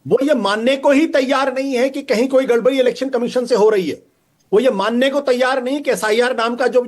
वो ये मानने को ही तैयार नहीं है कि कहीं कोई गड़बड़ी इलेक्शन कमीशन से हो रही है। वो ये मानने को तैयार नहीं कि एसआईआर नाम का जो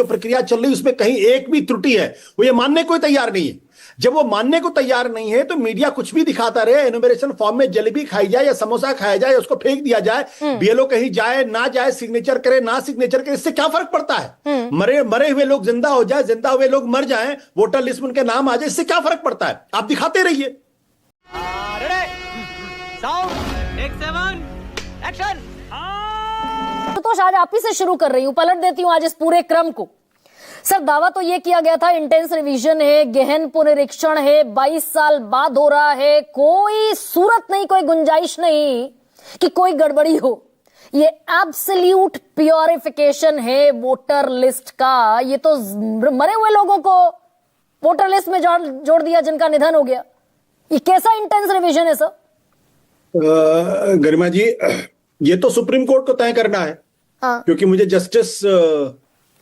प्रक्रिया चल रही है उसमें कहीं एक भी त्रुटि है, वो ये मानने को तैयार नहीं है। जब वो मानने को तैयार नहीं है तो मीडिया कुछ भी दिखाता रहे, एनुमरेशन फॉर्म में जलेबी खाई जाए या समोसा खाया जाए, उसको फेंक दिया जाए, बीएलओ कहीं जाए ना जाए, सिग्नेचर करे ना सिग्नेचर करे, इससे क्या फर्क पड़ता है? मरे हुए लोग जिंदा हो जाए, जिंदा हुए लोग मर जाएं, वोटर लिस्ट में उनके नाम आ जाए, इससे क्या फर्क पड़ता है? आप दिखाते रहिए। तो आज आप ही से शुरू कर रही हूं, पलट देती हूं आज इस पूरे क्रम को। सर, दावा तो ये किया गया था इंटेंस रिवीजन है, गहन पुनरीक्षण है, 22 साल बाद हो रहा है, कोई सूरत नहीं, कोई गुंजाइश नहीं कि कोई गड़बड़ी हो। ये एब्सोल्यूट प्योरिफिकेशन है वोटर लिस्ट का। ये तो मरे हुए लोगों को वोटर लिस्ट में जोड़ दिया जिनका निधन हो गया। ये कैसा इंटेंस रिवीजन है सर? गरिमा जी, ये तो सुप्रीम कोर्ट को तय करना है। हाँ। क्योंकि मुझे जस्टिस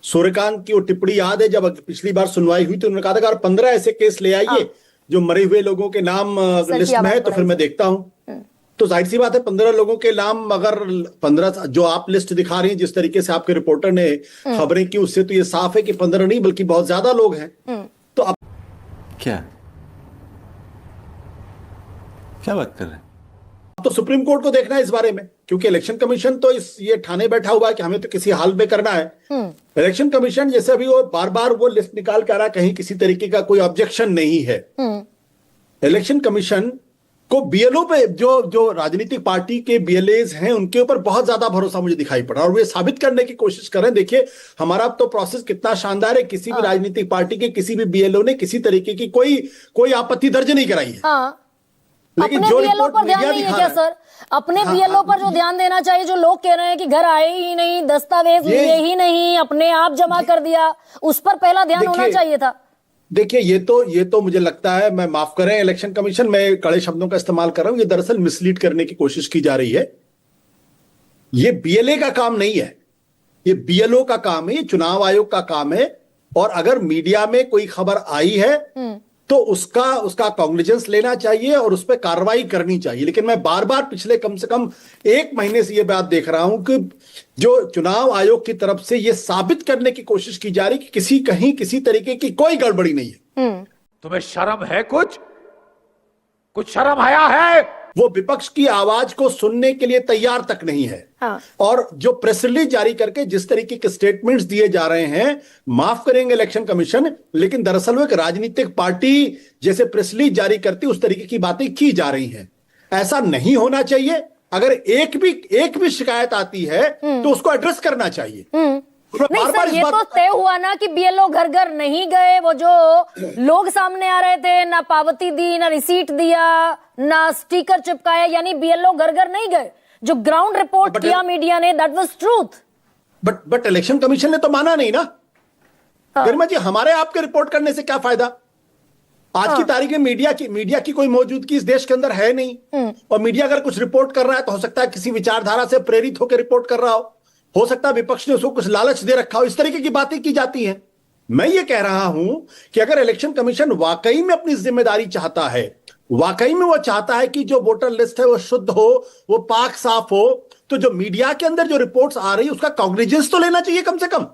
सूर्यकांत की वो टिप्पणी याद है, जब पिछली बार सुनवाई हुई तो उन्होंने कहा था कि अगर 15 ऐसे केस ले आइए जो मरे हुए लोगों के नाम लिस्ट में है तो फिर मैं देखता हूं। तो जाहिर सी बात है 15 लोगों के नाम, अगर 15 जो आप लिस्ट दिखा रही हैं, जिस तरीके से आपके रिपोर्टर ने खबरें की, उससे तो ये साफ है कि 15 नहीं बल्कि बहुत ज्यादा लोग हैं। तो अब क्या बात कर रहे हैं? तो सुप्रीम कोर्ट को देखना है इस बारे में, क्योंकि इलेक्शन कमीशन तो ये ठाने बैठा हुआ है कि हमें तो किसी हाल में करना है। इलेक्शन कमीशन जैसे अभी वो बार बार वो लिस्ट निकाल कर रहा, कहीं किसी तरीके का कोई ऑब्जेक्शन नहीं है। इलेक्शन कमीशन को बीएलओ पे, जो राजनीतिक पार्टी के बीएलएज हैं, उनके ऊपर बहुत ज्यादा भरोसा मुझे दिखाई पड़ा और वे साबित करने की कोशिश कर रहे हैं। देखिए हमारा तो प्रोसेस कितना शानदार है, किसी भी राजनीतिक पार्टी के किसी भी बीएलओ ने किसी तरीके की कोई आपत्ति दर्ज नहीं कराई है। लेकिन अपने बीएलओ पर ध्यान नहीं है क्या सर? अपने बीएलओ पर जो ध्यान देना चाहिए, जो लोग कह रहे हैं कि घर आए ही नहीं, दस्तावेज लिए ही नहीं, अपने आप जमा कर दिया, उस पर पहला ध्यान होना चाहिए था। देखिए ये तो मुझे लगता है, मैं माफ करें इलेक्शन कमीशन, मैं कड़े शब्दों का इस्तेमाल कर रहा हूं, ये दरअसल मिसलीड करने की कोशिश की जा रही है। ये बीएलए का काम नहीं है, ये बीएलओ का काम है, ये चुनाव आयोग का काम है। और अगर मीडिया में कोई खबर आई है तो उसका कॉग्निजेंस लेना चाहिए और उस पर कार्रवाई करनी चाहिए। लेकिन मैं बार बार पिछले कम से कम 1 महीने से ये बात देख रहा हूं कि जो चुनाव आयोग की तरफ से ये साबित करने की कोशिश की जा रही कि कहीं किसी तरीके की कोई गड़बड़ी नहीं है। तुम्हें शर्म है? कुछ शर्म आया है? वो विपक्ष की आवाज को सुनने के लिए तैयार तक नहीं है। और जो प्रेस रिलीज जारी करके जिस तरीके के स्टेटमेंट्स दिए जा रहे हैं, माफ करेंगे इलेक्शन कमीशन, लेकिन दरअसल वो एक राजनीतिक पार्टी जैसे प्रेस रिलीज जारी करती उस तरीके की बातें की जा रही हैं। ऐसा नहीं होना चाहिए। अगर एक भी शिकायत आती है तो उसको एड्रेस करना चाहिए। नहीं सर, ये तो तय हुआ ना कि बीएलओ घर घर नहीं गए। वो जो लोग सामने आ रहे थे, ना पावती दी, ना रिसीट दिया, ना स्टिकर चिपकाया, यानी बीएलओ घर घर नहीं गए। जो ग्राउंड रिपोर्ट किया मीडिया ने, that was truth. But election commission ने तो माना नहीं ना। गरिमा जी, हमारे आपके रिपोर्ट करने से क्या फायदा? आज की तारीख में मीडिया की कोई मौजूदगी इस देश के अंदर है नहीं। और मीडिया अगर कुछ रिपोर्ट कर रहा है तो हो सकता है किसी विचारधारा से प्रेरित होकर रिपोर्ट कर रहा हो सकता है विपक्ष ने उसको कुछ लालच दे रखा हो, इस तरीके की बातें की जाती हैं। मैं ये कह रहा हूं कि अगर इलेक्शन कमीशन वाकई में अपनी जिम्मेदारी चाहता है, वाकई में वो चाहता है कि जो वोटर लिस्ट है वो शुद्ध हो, वो पाक साफ हो, तो जो मीडिया के अंदर जो रिपोर्ट्स आ रही है उसका कॉग्निजेंस तो लेना चाहिए कम से कम।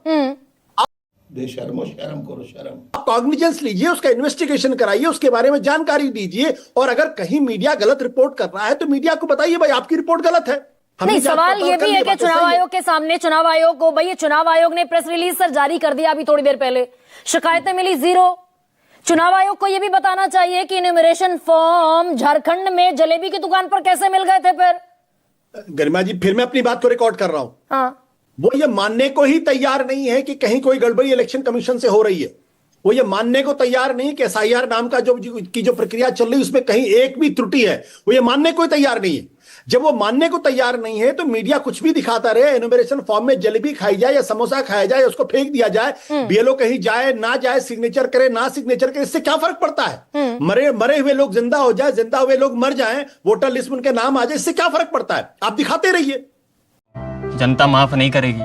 बेशर्मो शर्म करो, शर्म। आप कॉग्निजेंस लीजिए, उसका इन्वेस्टिगेशन कराइए, उसके बारे में जानकारी दीजिए। और अगर कहीं मीडिया गलत रिपोर्ट कर रहा है तो मीडिया को बताइए भाई आपकी रिपोर्ट गलत है। नहीं, सवाल ये भी है कि चुनाव आयोग के सामने, चुनाव आयोग को, भाई ये चुनाव आयोग ने प्रेस रिलीज सर जारी कर दिया अभी थोड़ी देर पहले, शिकायतें मिली 0। चुनाव आयोग को यह भी बताना चाहिए कि इन्यूमरेशन फॉर्म झारखंड में जलेबी की दुकान पर कैसे मिल गए थे। फिर गरिमा जी, फिर मैं अपनी बात को रिकॉर्ड कर रहा हूं। वो ये मानने को ही तैयार नहीं है कि कहीं कोई गड़बड़ी इलेक्शन कमीशन से हो रही है। वो ये मानने को तैयार नहीं कि एसआईआर नाम का जो प्रक्रिया चल रही है उसमें कहीं एक भी त्रुटि है। वो ये मानने को तैयार नहीं है। जब वो मानने को तैयार नहीं है तो मीडिया कुछ भी दिखाता रहे, एनुमरेशन फॉर्म में जलेबी खाई जाए या समोसा खाया जाए, उसको फेंक दिया जाए, बीएलओ कहीं जाए ना जाए, सिग्नेचर करे ना सिग्नेचर करे, इससे क्या फर्क पड़ता है? मरे हुए लोग जिंदा हो जाए, जिंदा हुए लोग मर जाएं, वोटर लिस्ट में उनके नाम आ जाए, इससे क्या फर्क पड़ता है? आप दिखाते रहिए, जनता माफ नहीं करेगी।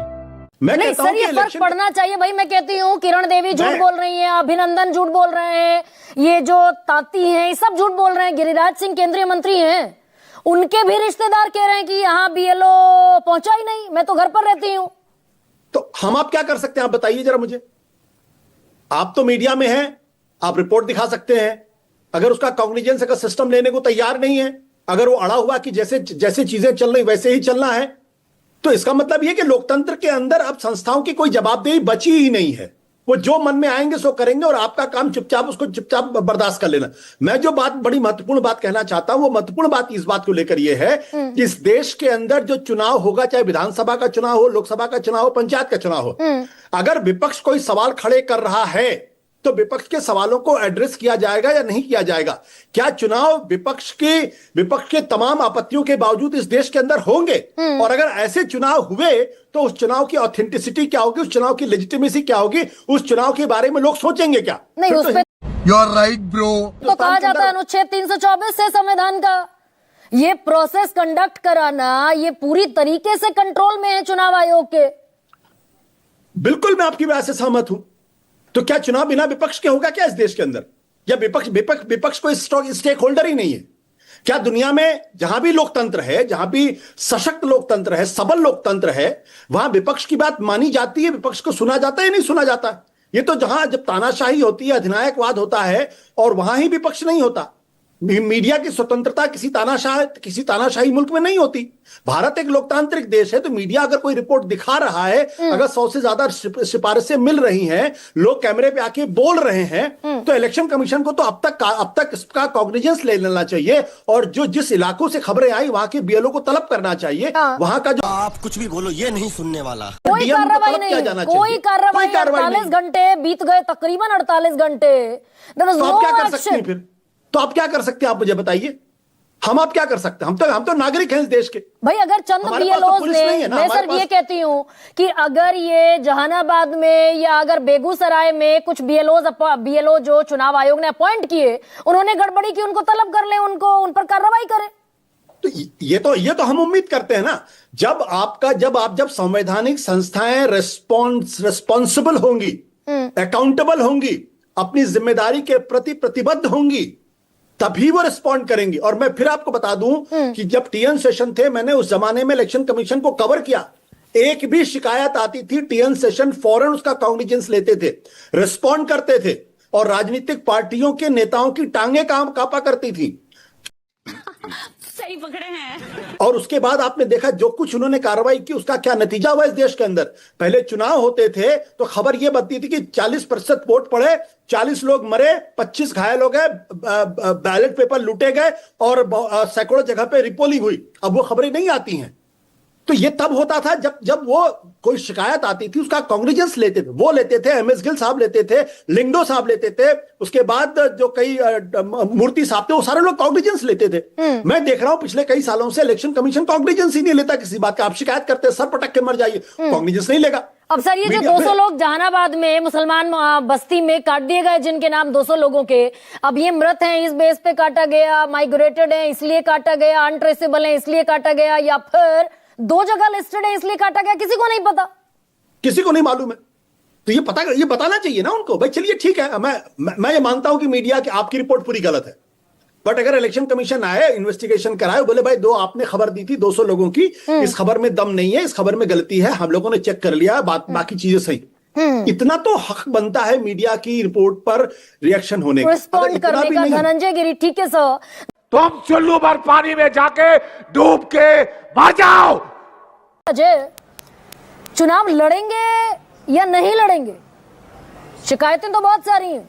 मैं नहीं सर, ये फर्क पड़ना चाहिए भाई। मैं कहती हूँ किरण देवी झूठ बोल रही हैं, अभिनंदन झूठ बोल रहे हैं, ये जो ताती हैं, ये सब झूठ बोल रहे हैं। गिरिराज सिंह केंद्रीय मंत्री हैं, उनके भी रिश्तेदार कह रहे हैं कि यहां बीएलओ पहुंचा ही नहीं, मैं तो घर पर रहती हूं। तो हम आप क्या कर सकते हैं, आप बताइए जरा मुझे। आप तो मीडिया में हैं, आप रिपोर्ट दिखा सकते हैं। अगर उसका कॉग्निजेंस अगर सिस्टम लेने को तैयार नहीं है, अगर वो अड़ा हुआ कि जैसे जैसे चीजें चल रही वैसे ही चलना है, तो इसका मतलब यह कि लोकतंत्र के अंदर अब संस्थाओं की कोई जवाबदेही बची ही नहीं है। वो जो मन में आएंगे सो करेंगे और आपका काम चुपचाप उसको चुपचाप बर्दाश्त कर लेना। मैं जो बात बड़ी महत्वपूर्ण बात कहना चाहता हूं, वो महत्वपूर्ण बात इस बात को लेकर यह है कि इस देश के अंदर जो चुनाव होगा, चाहे विधानसभा का चुनाव हो, लोकसभा का चुनाव हो, पंचायत का चुनाव हो, अगर विपक्ष कोई सवाल खड़े कर रहा है तो विपक्ष के सवालों को एड्रेस किया जाएगा या नहीं किया जाएगा? क्या चुनाव विपक्ष के तमाम आपत्तियों के बावजूद इस देश के अंदर होंगे? और अगर ऐसे चुनाव हुए तो उस चुनाव की ऑथेंटिसिटी क्या होगी, उस चुनाव की लेजिटिमेसी क्या होगी, उस चुनाव के बारे में लोग सोचेंगे क्या? नहीं, उस पे यू आर राइट ब्रो। तो कहा जाता है अनुच्छेद 324 से संविधान का ये प्रोसेस कंडक्ट कराना, ये पूरी तरीके से कंट्रोल में है चुनाव आयोग के। बिल्कुल मैं आपकी बात से सहमत हूं। तो क्या चुनाव बिना विपक्ष के होगा क्या इस देश के अंदर? या विपक्ष कोई स्टेक होल्डर ही नहीं है क्या दुनिया में? जहां भी लोकतंत्र है, जहां भी सशक्त लोकतंत्र है, सबल लोकतंत्र है, वहां विपक्ष की बात मानी जाती है, विपक्ष को सुना जाता है, नहीं सुना जाता? ये तो जहां जब तानाशाही होती है, अधिनायकवाद होता है, और वहां ही विपक्ष नहीं होता। मीडिया की स्वतंत्रता किसी तानाशाही मुल्क में नहीं होती। भारत एक लोकतांत्रिक देश है, तो मीडिया अगर कोई रिपोर्ट दिखा रहा है, अगर 100 से ज्यादा सिफारिशें मिल रही हैं, लोग कैमरे पे आके बोल रहे हैं, तो इलेक्शन कमीशन को तो अब तक इसका कॉग्निजेंस ले लेना चाहिए, और जो जिस इलाकों से खबरें आई वहां के बीएलओ को तलब करना चाहिए। वहां का जो आप कुछ भी बोलो, ये नहीं सुनने वाला। कोई कार्रवाई नहीं, कोई कार्रवाई। 48 घंटे बीत गए, तकरीबन 48 घंटे। तो आप क्या कर सकते हैं फिर? तो आप क्या कर सकते हैं, आप मुझे बताइए। हम आप क्या कर सकते हैं? हम तो नागरिक हैं इस देश के भाई। अगर चंद बीएलओ ने, मैं सिर्फ ये कहती हूं कि अगर ये जहानाबाद में या अगर बेगूसराय में कुछ बीएलओ जो चुनाव आयोग ने अपॉइंट किए, उन्होंने गड़बड़ी की, उनको तलब कर ले, उन पर कार्रवाई करें। तो ये तो हम उम्मीद करते हैं ना। जब संवैधानिक संस्थाएं रिस्पॉन्सिबल होंगी, अकाउंटेबल होंगी, अपनी जिम्मेदारी के प्रति प्रतिबद्ध होंगी, तभी वो रिस्पॉन्ड करेंगे। और मैं फिर आपको बता दूं कि जब टीएन सेशन थे, मैंने उस जमाने में इलेक्शन कमीशन को कवर किया। एक भी शिकायत आती थी, टीएन सेशन फौरन उसका कॉग्निजेंस लेते थे, रिस्पॉन्ड करते थे, और राजनीतिक पार्टियों के नेताओं की टांगे कांपा करती थी। सही पकड़े हैं। और उसके बाद आपने देखा जो कुछ उन्होंने कार्रवाई की, उसका क्या नतीजा हुआ इस देश के अंदर। पहले चुनाव होते थे तो खबर यह बनती थी कि 40% वोट पड़े, 40 लोग मरे, 25 घायल हो गए, बैलेट पेपर लूटे गए, और सैकड़ों जगह पे रिपोलिंग हुई। अब वो खबरें नहीं आती हैं। तो ये तब होता था जब वो कोई शिकायत आती थी, उसका कॉग्निजेंस लेते थे। वो लेते थे, एमएस गिल साहब लेते थे, लिंगडो साहब लेते थे, उसके बाद जो कई मूर्ति साहब थे, वो सारे लोग कॉग्निजेंस लेते थे। मैं देख रहा हूं पिछले कई सालों से इलेक्शन कमीशन कॉग्निजेंस ही नहीं लेता किसी बात का। आप शिकायत करते हैं, सर पटक के मर जाइए, कॉग्निजेंस नहीं लेगा। अब सर, ये जो 200 लोग जहानाबाद में मुसलमान बस्ती में काट दिए गए, जिनके नाम 200 लोगों के, अब ये मृत हैं इस बेस पे काटा गया, माइग्रेटेड है इसलिए काटा गया, अनट्रेसेबल है इसलिए काटा गया, या फिर 2 जगह लिस्टेड है इसलिए काटा गया, किसी को नहीं पता, किसी को नहीं मालूम है। तो ये बताना चाहिए ना उनको। भाई चलिए ठीक है, मैं ये मानता हूं कि मीडिया की आपकी रिपोर्ट पूरी गलत है, बट अगर इलेक्शन कमीशन आए, इन्वेस्टिगेशन कराए, बोले भाई आपने खबर दी थी 200 लोगों की, इस खबर में दम नहीं है, इस खबर में गलती है, हम लोगों ने चेक कर लिया, बाकी चीजें सही, इतना तो हक बनता है मीडिया की रिपोर्ट पर रिएक्शन होने का, रिस्पॉन्ड करने का। धनंजय गिरी, ठीक है सर, तुम चुल्लू भर पानी में जाके डूब के मर जाओ। अजय, चुनाव लड़ेंगे या नहीं लड़ेंगे? शिकायतें तो बहुत सारी हैं।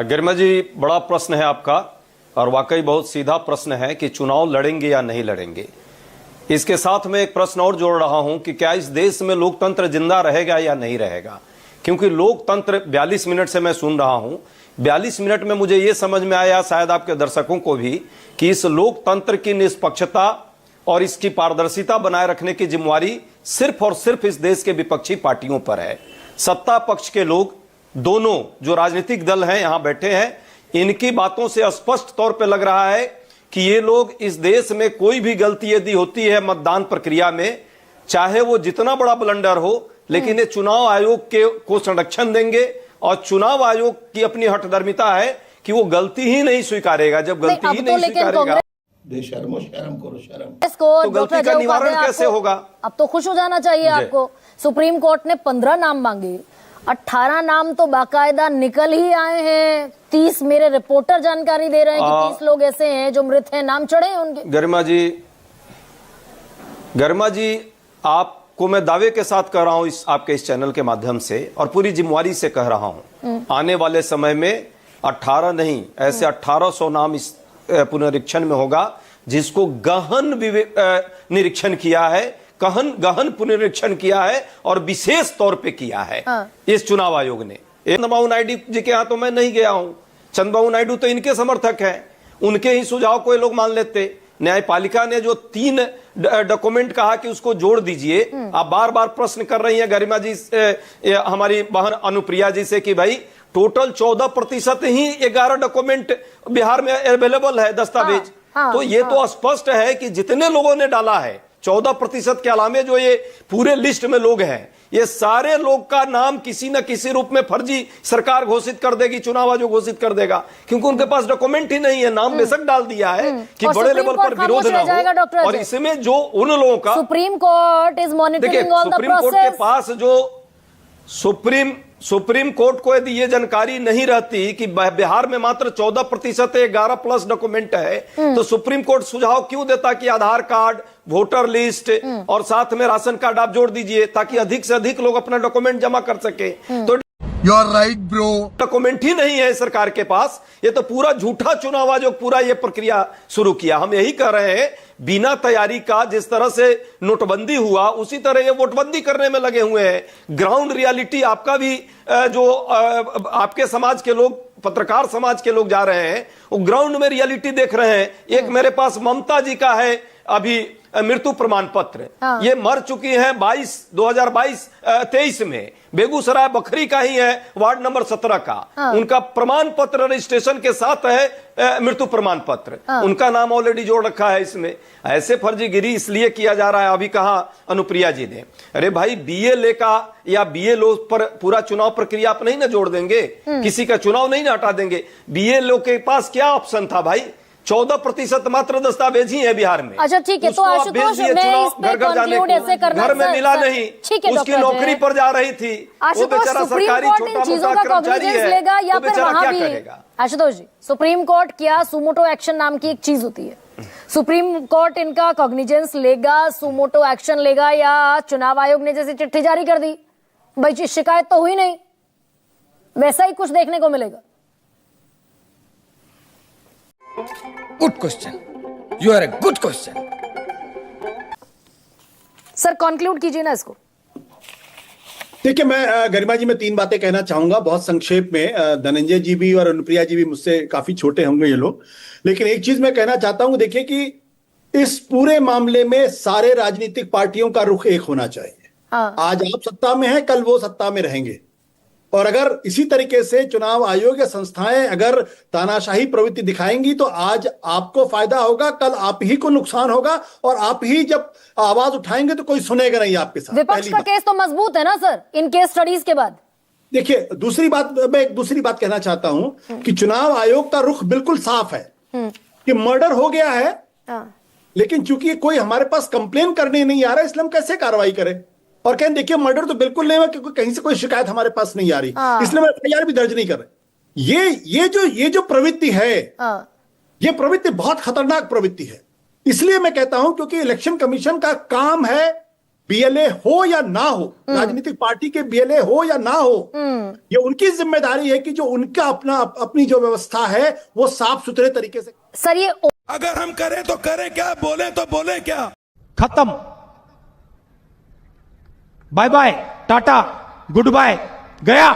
गरिमा जी, बड़ा प्रश्न है आपका, और वाकई बहुत सीधा प्रश्न है कि चुनाव लड़ेंगे या नहीं लड़ेंगे। इसके साथ में एक प्रश्न और जोड़ रहा हूं कि क्या इस देश में लोकतंत्र जिंदा रहेगा या नहीं रहेगा, क्योंकि लोकतंत्र 42 मिनट से मैं सुन रहा हूं। 42 मिनट में मुझे यह समझ में आया, शायद आपके दर्शकों को भी, कि इस लोकतंत्र की निष्पक्षता और इसकी पारदर्शिता बनाए रखने की जिम्मेवारी सिर्फ और सिर्फ इस देश के विपक्षी पार्टियों पर है। सत्ता पक्ष के लोग, दोनों जो राजनीतिक दल हैं यहां बैठे हैं, इनकी बातों से स्पष्ट तौर पर लग रहा है कि ये लोग इस देश में कोई भी गलती यदि होती है मतदान प्रक्रिया में, चाहे वो जितना बड़ा ब्लंडर हो, लेकिन ये चुनाव आयोग को संरक्षण देंगे। और चुनाव आयोग की अपनी हठधर्मिता है कि वो गलती ही नहीं स्वीकारेगा। जब गलती ही नहीं स्वीकारेगा बेशर्मो शर्म करो शर्म। तो गलती का निवारण कैसे होगा? अब तो खुश हो जाना चाहिए आपको। सुप्रीम कोर्ट ने 15 नाम मांगे, 18 नाम तो बाकायदा निकल ही आए हैं। 30 मेरे रिपोर्टर जानकारी दे रहे हैं कि 30 लोग ऐसे हैं जो मृत हैं, नाम चढ़े हैं उनके। गरिमा जी, आपको मैं दावे के साथ कह रहा हूं आपके इस चैनल के माध्यम से, और पूरी जिम्मेवारी से कह रहा हूं, आने वाले समय में 18 नहीं, ऐसे 1800 नाम इस पुनरीक्षण में होगा, जिसको गहन निरीक्षण किया है, गहन पुनरीक्षण किया है, और विशेष तौर पे किया है इस चुनाव आयोग ने। चंद्रबाबू नायडू जी के यहाँ तो मैं नहीं गया हूं, चंद्रबाबू नायडू तो इनके समर्थक हैं, उनके ही सुझाव को ये लोग मान लेते। न्यायपालिका ने जो 3 डॉक्यूमेंट कहा कि उसको जोड़ दीजिए, आप बार बार प्रश्न कर रही हैं गरिमा जी, हमारी बहन अनुप्रिया जी से, कि भाई टोटल 14% ही 11 डॉक्यूमेंट बिहार में अवेलेबल है, दस्तावेज। तो ये तो स्पष्ट है कि जितने लोगों ने डाला है 14% के अलावे जो ये पूरे लिस्ट में लोग हैं, ये सारे लोग का नाम किसी न किसी रूप में फर्जी सरकार घोषित कर देगी, चुनाव आयोग घोषित कर देगा, क्योंकि उनके पास डॉक्यूमेंट ही नहीं है। नाम बेशक डाल दिया है कि बड़े लेवल पर विरोध ना हो, और इसमें जो उन लोगों का supreme court is monitoring all the supreme court के पास जो सुप्रीम कोर्ट को यदि ये जानकारी नहीं रहती कि बिहार में मात्र 14% 11+ डॉक्यूमेंट है, तो सुप्रीम कोर्ट सुझाव क्यों देता कि आधार कार्ड, वोटर लिस्ट और साथ में राशन कार्ड आप जोड़ दीजिए, ताकि अधिक से अधिक लोग अपना डॉक्यूमेंट जमा कर सके। तो you are right bro. Document ही नहीं है सरकार के पास, ये तो पूरा झूठा चुनाव आयोग पूरा ये प्रक्रिया शुरू किया। हम यही कर रहे हैं, बिना तैयारी का जिस तरह से नोटबंदी हुआ, उसी तरह ये वोटबंदी करने में लगे हुए हैं। ग्राउंड रियलिटी आपका भी जो आपके समाज के लोग, पत्रकार समाज के लोग जा रहे हैं, वो ग्राउंड में रियलिटी देख रहे हैं। एक मेरे पास ममता जी का है अभी मृत्यु प्रमाण पत्र, ये मर चुकी हैं 2022-23 में। बेगूसराय बखरी का ही है, वार्ड नंबर 17 का, उनका प्रमाण पत्र रजिस्ट्रेशन के साथ है मृत्यु प्रमाण पत्र, उनका नाम ऑलरेडी जोड़ रखा है इसमें। ऐसे फर्जीगिरी इसलिए किया जा रहा है। अभी कहा अनुप्रिया जी ने, अरे भाई BA का या BA पर पूरा चुनाव प्रक्रिया आप नहीं ना जोड़ देंगे, किसी का चुनाव नहीं ना हटा देंगे। BA के पास क्या ऑप्शन था भाई? 14% मात्र दस्तावेज ही है बिहार में। अच्छा ठीक है, तो आशुतोष मैं इस पे कंक्लूड ऐसे करना, घर में मिला नहीं, उसकी नौकरी पर जा रही थी, वो बेचारा सरकारी छोटा मोटा कर्मचारी है, वो बेचारा क्या करेगा? आशुतोष जी, सुप्रीम कोर्ट क्या सुमोटो एक्शन नाम की एक चीज होती है, सुप्रीम कोर्ट इनका कॉग्निजेंस लेगा, सुमोटो एक्शन लेगा, या चुनाव आयोग ने जैसे चिट्ठी जारी कर दी, भाई शिकायत तो हुई नहीं, वैसा ही कुछ देखने को मिलेगा? Good question. You are a good question. Sir conclude कीजिए ना इसको। देखिए, मैं गरिमा जी में 3 बातें कहना चाहूंगा बहुत संक्षेप में। धनंजय जी भी और अनुप्रिया जी भी मुझसे काफी छोटे होंगे ये लोग, लेकिन एक चीज मैं कहना चाहता हूं, देखिए कि इस पूरे मामले में सारे राजनीतिक पार्टियों का रुख एक होना चाहिए। आज आप सत्ता में हैं, कल वो सत्ता में रहेंगे, और अगर इसी तरीके से चुनाव आयोग या संस्थाएं अगर तानाशाही प्रवृत्ति दिखाएंगी तो आज आपको फायदा होगा, कल आप ही को नुकसान होगा, और आप ही जब आवाज उठाएंगे तो कोई सुनेगा नहीं आपके साथ। विपक्ष का केस तो मजबूत है ना सर इन केस स्टडीज के बाद? देखिए, दूसरी बात, मैं एक दूसरी बात कहना चाहता हूं कि चुनाव आयोग का रुख बिल्कुल साफ है कि मर्डर हो गया है, लेकिन चूंकि कोई हमारे पास कंप्लेन करने नहीं आ रहा है, इसलिए हम कैसे कार्रवाई करें? और कहें देखिए मर्डर तो बिल्कुल नहीं हुआ क्योंकि कहीं से कोई शिकायत हमारे पास नहीं आ रही, इसलिए हम FIR भी दर्ज नहीं कर रहे। ये जो प्रवृत्ति है, ये प्रवृत्ति बहुत खतरनाक प्रवृत्ति है। इसलिए मैं कहता हूं क्योंकि इलेक्शन कमीशन का काम है, BLA हो या ना हो, राजनीतिक पार्टी के BLA हो या ना हो, ये उनकी जिम्मेदारी है कि जो उनका अपनी जो व्यवस्था है वो साफ सुथरे तरीके से। सर ये अगर हम करें तो करें क्या, बोले तो बोले क्या? खत्म, बाय बाय, टाटा, गुड बाय, गया।